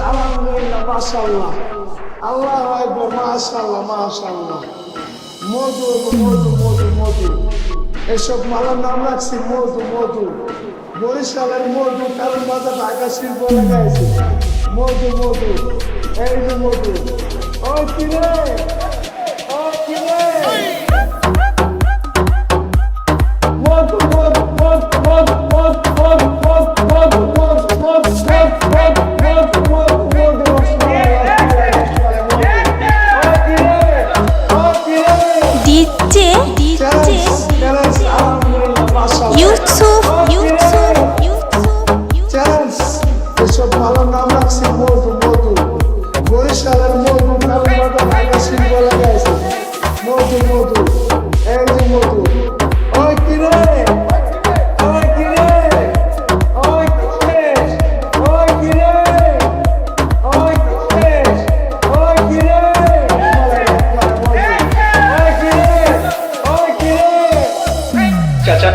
আলহামদুলিল্লাহ, মাশাআল্লাহ, আল্লাহু আকবার, মাশাআল্লাহ, মাশাআল্লাহ। মধু মধু মধু মধু, এসব মালার নাম রাখছি মধু মধু। বরিশালের মধু, কারণ বাজার ঢাকা শিল্প লাগাইছে মধু মধু। এই যে মধু, ও কিরে, ও কিরে, মধু মধু মধু মধু মধু মধু মধু মধু ডিজে ইউসুফ এসব ভালো নাম রাখছি মধু মধু। বরিশালের মধু, কারণ বাজার ঢাকা শিল্প লাগাইছে মধু মধু। এই যে মধু, ওই কিরে, ওই কিরে, ওই কিরে, ওই কিরে, ওই কিরে, ওই কিরে, ওই কিরে, ওই কিরে। চাচা,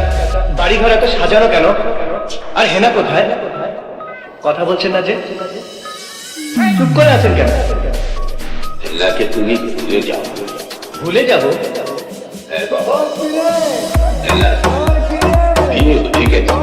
বাড়ি ঘর এত সাজানো কেন? আর হেনা কোথায়? কথা বলছেন না যে, চুপ করে আছেন কেন? হেনাকে তুমি ভুলে যাও। ভুলে যাব? হ্যাঁ বাবা, হেনা বিয়ে হয়ে গেছে।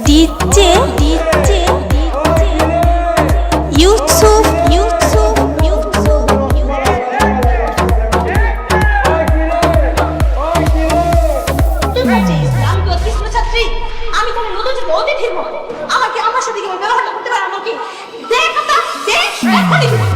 ডিজে ইউসুফ আমি কোনো নতুন অতিথির মতো আমাকে আমার সাথে কিভাবে ব্যবহারটা করতে পারে আমাকে দেখ দেখ